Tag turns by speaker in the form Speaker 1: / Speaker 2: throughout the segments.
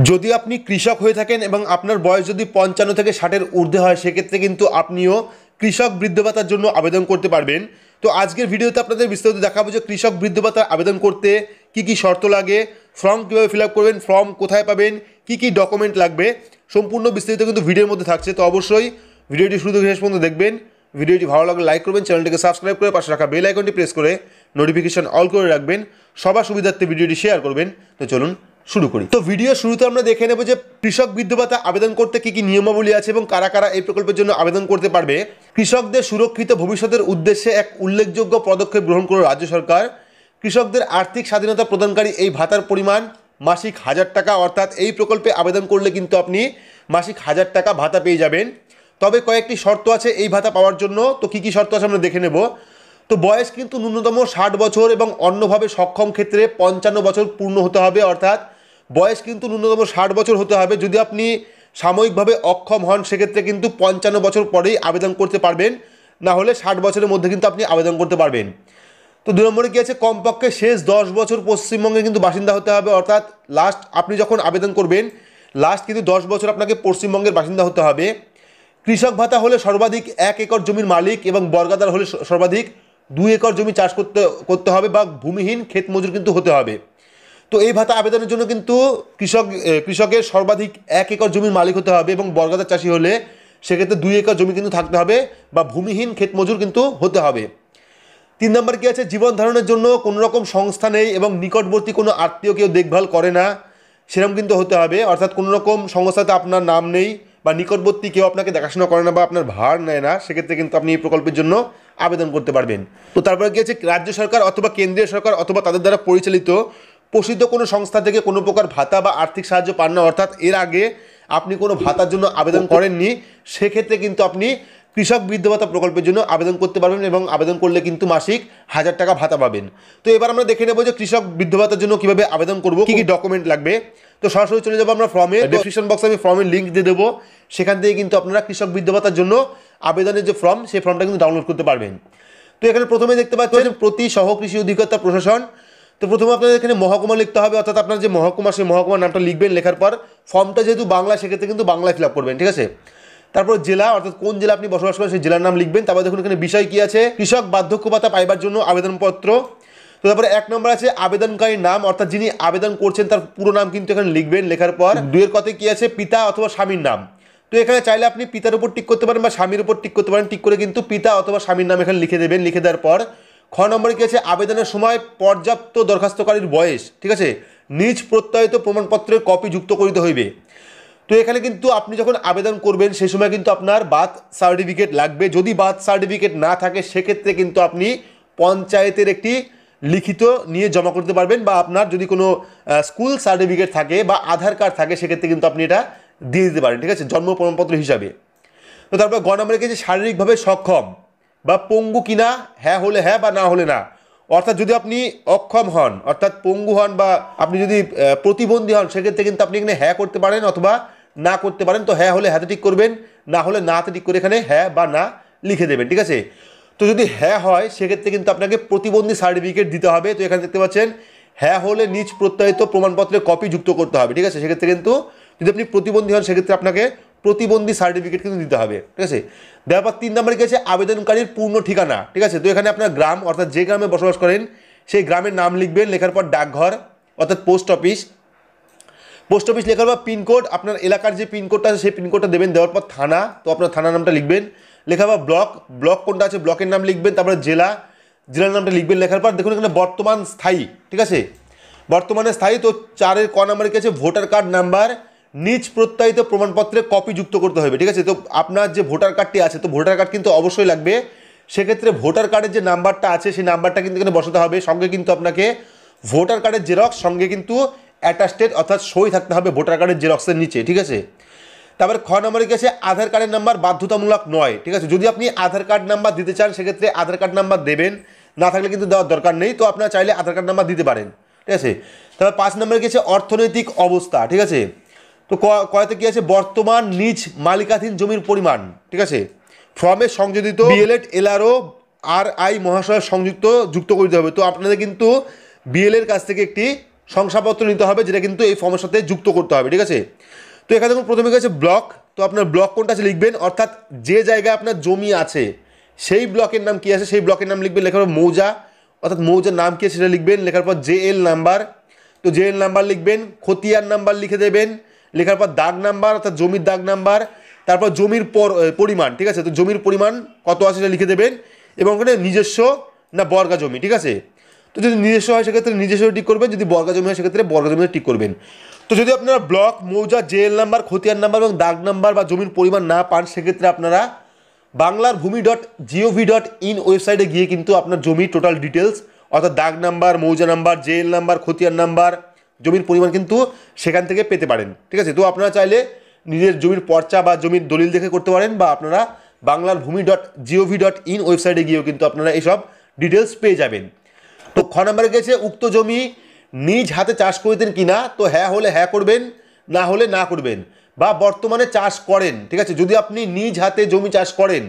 Speaker 1: যদি আপনি কৃষক হয়ে থাকেন এবং আপনার বয়স যদি 55 থেকে 60-এর ঊর্ধ্বে হয়, সেক্ষেত্রে কিন্তু আপনিও কৃষক বৃদ্ধ ভাতার জন্য আবেদন করতে পারবেন। তো আজকের ভিডিওতে আপনাদের বিস্তারিত দেখাবো যে কৃষক বৃদ্ধ ভাতা আবেদন করতে কি কি শর্ত লাগে, ফর্ম কীভাবে ফিল আপ করবেন, ফর্ম কোথায় পাবেন, কি কি ডকুমেন্ট লাগবে, সম্পূর্ণ বিস্তারিত কিন্তু ভিডিওর মধ্যে থাকছে। তো অবশ্যই ভিডিওটি শুরু থেকে শেষ পর্যন্ত দেখবেন। ভিডিওটি ভালো লাগলে লাইক করবেন, চ্যানেলটিকে সাবস্ক্রাইব করে পাশে রাখা বেল আইকনটি প্রেস করে নোটিফিকেশন অল করে রাখবেন, সবার সুবিধার্থে ভিডিওটি শেয়ার করবেন। তো চলুন শুরু করি। তো ভিডিও শুরুতে আমরা দেখে নেব যে কৃষক বৃদ্ধ ভাতা আবেদন করতে কি কি নিয়মাবলী আছে এবং কারা কারা এই প্রকল্পের জন্য আবেদন করতে পারবে। কৃষকদের সুরক্ষিত ভবিষ্যতের উদ্দেশ্যে এক উল্লেখযোগ্য পদক্ষেপ গ্রহণ করল রাজ্য সরকার। কৃষকদের আর্থিক স্বাধীনতা প্রদানকারী এই ভাতার পরিমাণ মাসিক 1000 টাকা, অর্থাৎ এই প্রকল্পে আবেদন করলে কিন্তু আপনি মাসিক 1000 টাকা ভাতা পেয়ে যাবেন। তবে কয়েকটি শর্ত আছে এই ভাতা পাওয়ার জন্য। তো কী কী শর্ত আছে আমরা দেখে নেব। তো বয়স কিন্তু ন্যূনতম 60 বছর এবং অন্যভাবে সক্ষম ক্ষেত্রে 55 বছর পূর্ণ হতে হবে, অর্থাৎ বয়স কিন্তু ন্যূনতম 60 বছর হতে হবে। যদি আপনি সাময়িকভাবে অক্ষম হন, সেক্ষেত্রে কিন্তু 55 বছর পরেই আবেদন করতে পারবেন, না হলে 60 বছরের মধ্যে কিন্তু আপনি আবেদন করতে পারবেন। তো 2 নম্বরে কী আছে, কমপক্ষে শেষ 10 বছর পশ্চিমবঙ্গে কিন্তু বাসিন্দা হতে হবে, অর্থাৎ লাস্ট আপনি যখন আবেদন করবেন লাস্ট কিন্তু 10 বছর আপনাকে পশ্চিমবঙ্গের বাসিন্দা হতে হবে। কৃষক ভাতা হলে সর্বাধিক 1 একর জমির মালিক এবং বর্গাদার হলে সর্বাধিক 2 একর জমি চাষ করতে হবে বা ভূমিহীন ক্ষেত মজুর কিন্তু হতে হবে। তো এই ভাতা আবেদনের জন্য কিন্তু কৃষকের সর্বাধিক 1 একর জমির মালিক হতে হবে এবং বর্গাদার চাষি হলে সেক্ষেত্রে 2 একর জমি কিন্তু থাকতে হবে বা ভূমিহীন ক্ষেত মজুর কিন্তু হতে হবে। 3 নম্বর কী আছে, জীবন ধারণের জন্য কোনো রকম সংস্থা নেই এবং নিকটবর্তী কোনো আত্মীয় কেউ দেখভাল করে না, সেরকম কিন্তু হতে হবে। অর্থাৎ কোনো রকম সংস্থাতে আপনার নাম নেই বা নিকটবর্তী কেউ আপনাকে দেখাশোনা করে না বা আপনার ভার নেয় না, সেক্ষেত্রে কিন্তু আপনি এই প্রকল্পের জন্য আবেদন করতে পারবেন। তো তারপরে কী আছে, রাজ্য সরকার অথবা কেন্দ্রীয় সরকার অথবা তাদের দ্বারা পরিচালিত পোষিত কোনো সংস্থা থেকে কোনো প্রকার ভাতা বা আর্থিক সাহায্য পান না, অর্থাৎ এর আগে আপনি কোনো ভাতার জন্য আবেদন করেননি, সেক্ষেত্রে কিন্তু আপনি কৃষক বৃদ্ধ ভাতা প্রকল্পের জন্য আবেদন করতে পারবেন এবং আবেদন করলে কিন্তু মাসিক 1000 টাকা ভাতা পাবেন। তো এবার আমরা দেখে নেব যে কৃষক বৃদ্ধ ভাতার জন্য কীভাবে আবেদন করব, কী কী ডকুমেন্ট লাগবে। তো সরাসরি চলে যাবো আমরা ফর্মে, ডেসক্রিপশন বক্সে আমি ফর্মের লিঙ্ক দিয়ে দেবো, সেখান থেকে কিন্তু আপনারা কৃষক বৃদ্ধ ভাতার জন্য আবেদনের যে ফর্ম, সেই ফর্মটা কিন্তু ডাউনলোড করতে পারবেন। তো এখানে প্রথমে দেখতে পাচ্ছেন প্রতি সহ কৃষি অধিকর্তা প্রশাসন। তো প্রথমে আপনাদের এখানে মহকুমা লিখতে হবে, অর্থাৎ আপনার যে মহকুমা সেই মহকুমার নামটা লিখবেন। লেখার পর ফর্মটা যেহেতু বাংলা, সেক্ষেত্রে কিন্তু বাংলায় ফিল আপ করবেন, ঠিক আছে। তারপর জেলা, অর্থাৎ কোন জেলা আপনি বসবাস করেন সেই জেলার নাম লিখবেন। তারপর দেখুন এখানে বিষয় কী আছে, কৃষক বার্ধক্য ভাতা পাইবার জন্য আবেদনপত্র। তো তারপরে 1 নম্বর আছে আবেদনকারীর নাম, অর্থাৎ যিনি আবেদন করছেন তার পুরো নাম কিন্তু এখানে লিখবেন। লেখার পর 2-এর কথায় কী আছে, পিতা অথবা স্বামীর নাম। তো এখানে চাইলে আপনি পিতার উপর টিক করতে পারেন বা স্বামীর উপর টিক করতে পারেন। টিক করে কিন্তু পিতা অথবা স্বামীর নাম এখানে লিখে দেবেন। লিখে দেওয়ার পর খ নম্বরে কী আছে, আবেদনের সময় পর্যাপ্ত দরখাস্তকারীর বয়স, ঠিক আছে, নিজ প্রত্যয়িত প্রমাণপত্রের কপি যুক্ত করিতে হইবে। তো এখানে কিন্তু আপনি যখন আবেদন করবেন সেই সময় কিন্তু আপনার বার্থ সার্টিফিকেট লাগবে। যদি বার্থ সার্টিফিকেট না থাকে, সেক্ষেত্রে কিন্তু আপনি পঞ্চায়েতের একটি লিখিত নিয়ে জমা করতে পারবেন, বা আপনার যদি কোনো স্কুল সার্টিফিকেট থাকে বা আধার কার্ড থাকে, সেক্ষেত্রে কিন্তু আপনি এটা দিয়ে দিতে পারেন, ঠিক আছে, জন্ম প্রমাণপত্র হিসাবে। তো তারপর গ নম্বরে কি, শারীরিকভাবে সক্ষম বা পঙ্গু কিনা, হ্যাঁ হলে হ্যাঁ বা না হলে না। অর্থাৎ যদি আপনি অক্ষম হন, অর্থাৎ পঙ্গু হন, বা আপনি যদি প্রতিবন্ধী হন, সেক্ষেত্রে কিন্তু আপনি এখানে হ্যাঁ করতে পারেন অথবা না করতে পারেন। তো হ্যাঁ হলে হ্যাঁতে টিক করবেন, না হলে নাতে টিক করে এখানে হ্যাঁ বা না লিখে দেবেন, ঠিক আছে। তো যদি হ্যাঁ হয়, সেক্ষেত্রে কিন্তু আপনাকে প্রতিবন্ধী সার্টিফিকেট দিতে হবে। তো এখানে দেখতে পাচ্ছেন হ্যাঁ হলে নিজ প্রত্যয়িত প্রমাণপত্রের কপি যুক্ত করতে হবে, ঠিক আছে। সেক্ষেত্রে কিন্তু যদি আপনি প্রতিবন্ধী হন, সেক্ষেত্রে আপনাকে প্রতিবন্ধী সার্টিফিকেট কিন্তু দিতে হবে, ঠিক আছে। দেওয়ার পর 3 নম্বরে গেছে আবেদনকারীর পূর্ণ ঠিকানা, ঠিক আছে। তো এখানে আপনার গ্রাম, অর্থাৎ যে গ্রামে বসবাস করেন সেই গ্রামের নাম লিখবেন। লেখার পর ডাকঘর অর্থাৎ পোস্ট অফিস লেখার পর পিনকোড, আপনার এলাকার যে পিনকোডটা আছে সেই পিনকোডটা দেবেন। দেওয়ার পর থানা, তো আপনার থানার নামটা লিখবেন। লেখার পর ব্লক কোনটা আছে ব্লকের নাম লিখবেন। তারপরে জেলার নামটা লিখবেন। লেখার পর দেখুন এখানে বর্তমান স্থায়ী, ঠিক আছে, বর্তমানে স্থায়ী। তো 4-এর ক নম্বরে কি আছে, ভোটার কার্ড নাম্বার নিজ প্রত্যয়িত প্রমাণপত্রে কপি যুক্ত করতে হবে, ঠিক আছে। তো আপনার যে ভোটার কার্ডটি আছে, তো ভোটার কার্ড কিন্তু অবশ্যই লাগবে। সেক্ষেত্রে ভোটার কার্ডের যে নাম্বারটা আছে সেই নাম্বারটা কিন্তু এখানে বসাতে হবে। সঙ্গে কিন্তু আপনাকে ভোটার কার্ডের জেরক্স, সঙ্গে কিন্তু অ্যাটাস্টেড অর্থাৎ সই থাকতে হবে ভোটার কার্ডের জেরক্সের নিচে, ঠিক আছে। তারপরে খ নম্বরে কি আছে, আধার কার্ডের নাম্বার বাধ্যতামূলক নয়, ঠিক আছে। যদি আপনি আধার কার্ড নাম্বার দিতে চান, সেক্ষেত্রে আধার কার্ড নাম্বার দেবেন, না থাকলে কিন্তু দেওয়ার দরকার নেই। তো আপনারা চাইলে আধার কার্ড নাম্বার দিতে পারেন, ঠিক আছে। তারপর 5 নম্বরে কি আছে, অর্থনৈতিক অবস্থা, ঠিক আছে। তো কয়তে কি আছে, বর্তমান নিজ মালিকাধীন জমির পরিমাণ, ঠিক আছে। ফর্মে সংযোজিত বিএলএড এলআরও RI মহাশয় যুক্ত করতে হবে। তো আপনাদের কিন্তু বিএল এর কাছ থেকে একটি শংসাপত্র নিতে হবে, যেটা কিন্তু এই ফর্মের সাথে যুক্ত করতে হবে, ঠিক আছে। তো এখানে দেখুন প্রথমে গেছে ব্লক, তো আপনার ব্লক কোনটা আছে লিখবেন, অর্থাৎ যে জায়গায় আপনার জমি আছে সেই ব্লকের নাম কী আছে সেই ব্লকের নাম লিখবেন, লেখার পর মৌজা, অর্থাৎ মৌজার নাম কী আছে সেটা লিখবেন, লেখার পর জেএল নাম্বার, তো জেএল নাম্বার লিখবেন, খতিয়ান নাম্বার লিখে দেবেন, লেখার পর দাগ নাম্বার অর্থাৎ জমির দাগ নাম্বার, তারপর জমির পরিমাণ, ঠিক আছে, তো জমির পরিমাণ কত আছে সেটা লিখে দেবেন, এবং ওখানে নিজস্ব না বর্গা জমি, ঠিক আছে। তো যদি নিজস্ব হয় সেক্ষেত্রে নিজস্ব টিক করবেন, যদি বর্গা জমি হয় সেক্ষেত্রে বর্গা জমিতে টিক করবেন। তো যদি আপনারা ব্লক, মৌজা, জেএল নাম্বার, খতিয়ান নাম্বার এবং দাগ নাম্বার বা জমির পরিমাণ না পান, সেক্ষেত্রে আপনারা banglarbhumi.gov.in ওয়েবসাইটে গিয়ে কিন্তু আপনার জমির টোটাল ডিটেলস অর্থাৎ দাগ নাম্বার, মৌজা নাম্বার, জেএল নাম্বার, খতিয়ান নাম্বার, জমির পরিমাণ কিন্তু সেখান থেকে পেতে পারেন, ঠিক আছে। তো আপনারা চাইলে নিজের জমির পর্চা বা জমির দলিল দেখে করতে পারেন, বা আপনারা banglarbhumi.gov.in ওয়েবসাইটে গিয়েও কিন্তু আপনারা এইসব ডিটেলস পেয়ে যাবেন। তো খ নম্বরে গেছে উক্ত জমি নিজ হাতে চাষ করিতেন কিনা, তো হ্যাঁ হলে হ্যাঁ করবেন, না হলে না করবেন, বা বর্তমানে চাষ করেন, ঠিক আছে। যদি আপনি নিজ হাতে জমি চাষ করেন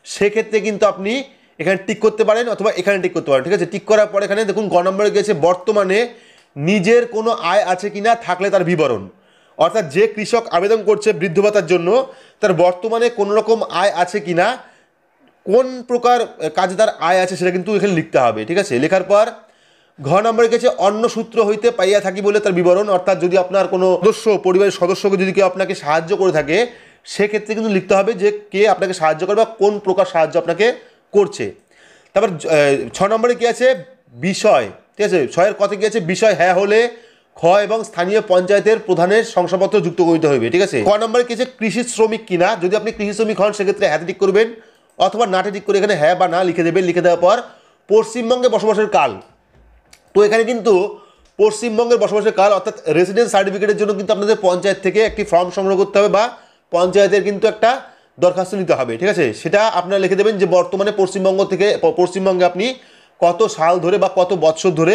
Speaker 1: সেক্ষেত্রে কিন্তু আপনি এখানে টিক করতে পারেন অথবা এখানে টিক করতে পারেন, ঠিক আছে। টিক করার পর এখানে দেখুন গ নম্বরে গেছে বর্তমানে নিজের কোনো আয় আছে কিনা, থাকলে তার বিবরণ, অর্থাৎ যে কৃষক আবেদন করছে বৃদ্ধ ভাতার জন্য তার বর্তমানে কোনো রকম আয় আছে কিনা, কোন প্রকার কাজে তার আয় আছে সেটা কিন্তু এখানে লিখতে হবে, ঠিক আছে। লেখার পর ঘ নম্বরে গেছে অন্য সূত্র হইতে পাইয়া থাকি বলে তার বিবরণ, অর্থাৎ যদি আপনার কোনো সদস্য, পরিবারের সদস্যকে যদি কেউ আপনাকে সাহায্য করে থাকে সেক্ষেত্রে কিন্তু লিখতে হবে যে কে আপনাকে সাহায্য করে বা কোন প্রকার সাহায্য আপনাকে করছে। তারপর ছ নম্বরে কী আছে বিষয়, ঠিক আছে, ছয়ের কথা কী আছে বিষয় হ্যাঁ হলে খ এবং স্থানীয় পঞ্চায়েতের প্রধানের শংসাপত্র যুক্ত করতে হবে, ঠিক আছে। ক নম্বরে কী আছে কৃষি শ্রমিক কিনা, যদি আপনি কৃষি শ্রমিক হন সেক্ষেত্রে হ্যাঁ টিক করবেন অথবা নাটে টিক করে এখানে হ্যাঁ বা না লিখে দেবেন। লিখে দেওয়ার পর পশ্চিমবঙ্গে বসবাসের কাল, তো এখানে কিন্তু পশ্চিমবঙ্গের বসবাসের কাল অর্থাৎ রেসিডেন্স সার্টিফিকেটের জন্য কিন্তু আপনাদের পঞ্চায়েত থেকে একটি ফর্ম সংগ্রহ করতে হবে বা পঞ্চায়েতের কিন্তু একটা দরখাস্ত নিতে হবে, ঠিক আছে। সেটা আপনারা লিখে দেবেন যে বর্তমানে পশ্চিমবঙ্গে আপনি কত সাল ধরে বা কত বৎসর ধরে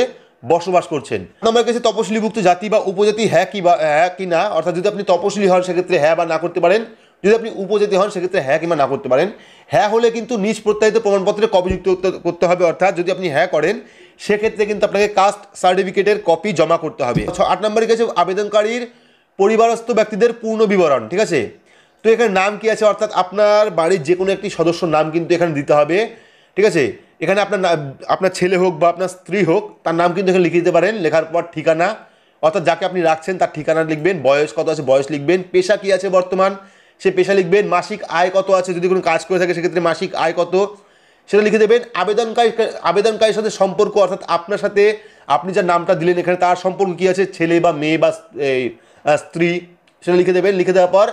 Speaker 1: বসবাস করছেন। নম্বর কাছে তপশিলিভুক্ত জাতি বা উপজাতি হ্যাঁ কি না, অর্থাৎ যদি আপনি তপশিলি হন সেক্ষেত্রে হ্যাঁ বা না করতে পারেন, যদি আপনি উপজাতি হন সেক্ষেত্রে হ্যাঁ কিংবা না করতে পারেন। হ্যাঁ হলে কিন্তু নিজ প্রত্যায়িত প্রমাণপত্রে কপি যুক্ত করতে হবে, অর্থাৎ যদি আপনি হ্যাঁ করেন সেক্ষেত্রে কিন্তু আপনাকে কাস্ট সার্টিফিকেটের কপি জমা করতে হবে। 8 নম্বরে গেছে আবেদনকারীর পরিবারস্থ ব্যক্তিদের পূর্ণ বিবরণ, ঠিক আছে। তো এখানে নাম কি আছে, অর্থাৎ আপনার বাড়ির যে কোনো একটি সদস্যর নাম কিন্তু এখানে দিতে হবে, ঠিক আছে। এখানে আপনার ছেলে হোক বা আপনার স্ত্রী হোক তার নাম কিন্তু এখানে লিখে দিতে পারেন। লেখার পর ঠিকানা, অর্থাৎ যাকে আপনি রাখছেন তার ঠিকানা লিখবেন, বয়স কত আছে বয়স লিখবেন, পেশা কি আছে বর্তমান সে পেশা লিখবেন, মাসিক আয় কত আছে, যদি কোনো কাজ করে থাকে সেক্ষেত্রে মাসিক আয় কত সেটা লিখে দেবেন। আবেদনকারীর সাথে সম্পর্ক, অর্থাৎ আপনার সাথে আপনি যার নামটা দিলেন এখানে তার সম্পর্ক কী আছে, ছেলে বা মেয়ে বা স্ত্রী, সেটা লিখে দেবেন। লিখে দেওয়ার পর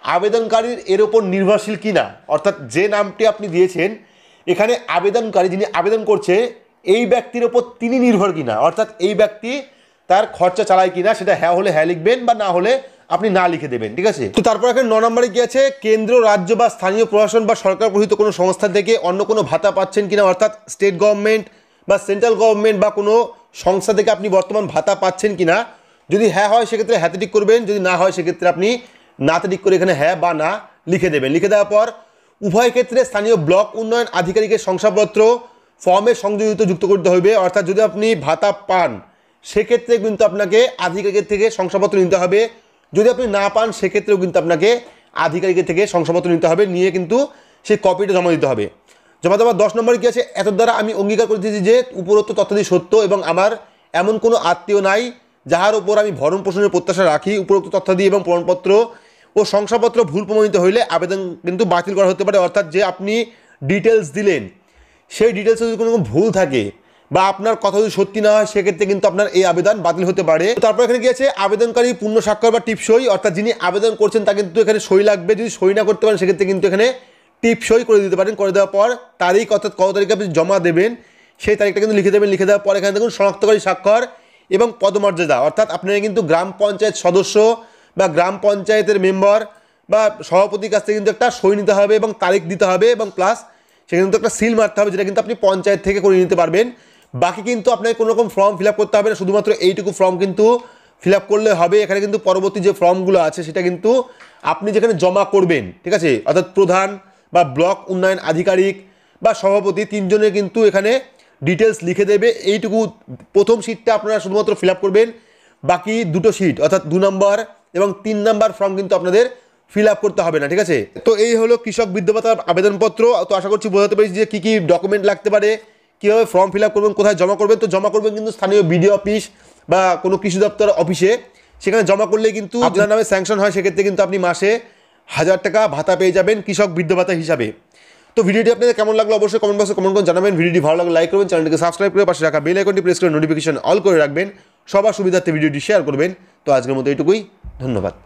Speaker 1: আবেদনকারীর এর ওপর নির্ভরশীল কিনা, অর্থাৎ যে নামটি আপনি দিয়েছেন এখানে আবেদনকারী যিনি আবেদন করছে এই ব্যক্তির ওপর তিনি নির্ভর কিনা, অর্থাৎ এই ব্যক্তি তার খরচা চালায় কিনা, সেটা হ্যাঁ হলে হ্যাঁ লিখবেন বা না হলে আপনি না লিখে দেবেন, ঠিক আছে। তো তারপর এখানে 9 নম্বরে কি আছে কেন্দ্র, রাজ্য বা স্থানীয় প্রশাসন বা সরকার গৃহীত কোনো সংস্থা থেকে অন্য কোনো ভাতা পাচ্ছেন কিনা, অর্থাৎ স্টেট গভর্নমেন্ট বা সেন্ট্রাল গভর্নমেন্ট বা কোনো সংস্থা থেকে আপনি বর্তমান ভাতা পাচ্ছেন কিনা, যদি হ্যাঁ হয় সেক্ষেত্রে হ্যাঁ টিক করবেন, যদি না হয় সেক্ষেত্রে আপনি না টিক করে এখানে হ্যাঁ বা না লিখে দেবেন। লিখে দেওয়ার পর উভয় ক্ষেত্রে স্থানীয় ব্লক উন্নয়ন আধিকারিকের শংসাপত্র ফর্মে সংযোজিত যুক্ত করতে হবে, অর্থাৎ যদি আপনি ভাতা পান সেক্ষেত্রে কিন্তু আপনাকে আধিকারিকের থেকে শংসাপত্র নিতে হবে, যদি আপনি না পান সেক্ষেত্রেও কিন্তু আপনাকে আধিকারিকের থেকে শংসাপত্র নিতে হবে, নিয়ে কিন্তু সেই কপিটা জমা দিতে হবে। জমা দেওয়ার 10 নম্বরে কী আছে এত দ্বারা আমি অঙ্গীকার করেছি যে উপরোক্ত তথ্যাদি সত্য এবং আমার এমন কোনো আত্মীয় নাই যাহার উপর আমি ভরণ পোষণের প্রত্যাশা রাখি, উপরোক্ত তথ্যাদি এবং প্রমাণপত্র ও শংসাপত্র ভুল প্রমাণিত হইলে আবেদন কিন্তু বাতিল করা হতে পারে, অর্থাৎ যে আপনি ডিটেলস দিলেন সেই ডিটেলসে যদি কোনো ভুল থাকে বা আপনার কথা যদি সত্যি না হয় সেক্ষেত্রে কিন্তু আপনার এই আবেদন বাতিল হতে পারে। তারপর এখানে কি আছে আবেদনকারী পূর্ণ স্বাক্ষর বা টিপসই, অর্থাৎ যিনি আবেদন করছেন তা কিন্তু এখানে সই লাগবে, যদি সই না করতে পারেন সেক্ষেত্রে কিন্তু এখানে টিপসই করে দিতে পারেন। করে দেওয়ার পর তারিখ অর্থাৎ কত তারিখে আপনি জমা দেবেন সেই তারিখটা কিন্তু লিখে দেবেন। লিখে দেওয়ার পর এখানে দেখুন শনাক্তকারী স্বাক্ষর এবং পদমর্যাদা, অর্থাৎ আপনারা কিন্তু গ্রাম পঞ্চায়েত সদস্য বা গ্রাম পঞ্চায়েতের মেম্বার বা সভাপতির কাছ থেকে কিন্তু একটা সই নিতে হবে এবং তারিখ দিতে হবে এবং প্লাস সেখানে কিন্তু একটা সিল মারতে হবে, যেটা কিন্তু আপনি পঞ্চায়েত থেকে করে নিতে পারবেন। বাকি কিন্তু আপনাকে কোনো রকম ফর্ম ফিল আপ করতে হবে না, শুধুমাত্র এইটুকু ফর্ম কিন্তু ফিল আপ করলে হবে। এখানে কিন্তু পরবর্তী যে ফর্মগুলো আছে সেটা কিন্তু আপনি যেখানে জমা করবেন, ঠিক আছে, অর্থাৎ প্রধান বা ব্লক উন্নয়ন আধিকারিক বা সভাপতি তিনজনের কিন্তু এখানে ডিটেলস লিখে দেবে। এইটুকু প্রথম শিটটা আপনারা শুধুমাত্র ফিল আপ করবেন বাকি দুটো সিট অর্থাৎ 2 নম্বর এবং 3 নম্বর ফর্ম কিন্তু আপনাদের ফিল আপ করতে হবে না, ঠিক আছে। তো এই হলো কৃষক বৃদ্ধ ভাতার আবেদনপত্র। তো আশা করছি বোঝাতে পেরেছি যে কী কী ডকুমেন্ট লাগতে পারে, কীভাবে ফর্ম ফিল আপ করবেন, কোথায় জমা করবেন। তো জমা করবেন কিন্তু স্থানীয় বিডিও অফিস বা কোনো কৃষি দপ্তর অফিসে, সেখানে জমা করলে কিন্তু আপনার নামে স্যাংশন হয়, সেক্ষেত্রে কিন্তু আপনি মাসে 1000 টাকা ভাতা পেয়ে যাবেন কৃষক বৃদ্ধ ভাতা হিসাবে। তো ভিডিওটি আপনাদের কেমন লাগলো অবশ্যই কমেন্ট বক্সে কমেন্ট করে জানাবেন। ভিডিওটি ভালো লাগলে লাইক করবেন, চ্যানেলটিকে সাবস্ক্রাইব করে পাশে রাখা বেল আইকনটি প্রেস করে নোটিফিকেশন অল করে রাখবেন, সবার সুবিধার্থে ভিডিওটি শেয়ার করবেন। তো আজকের মতো এইটুকুই, ধন্যবাদ।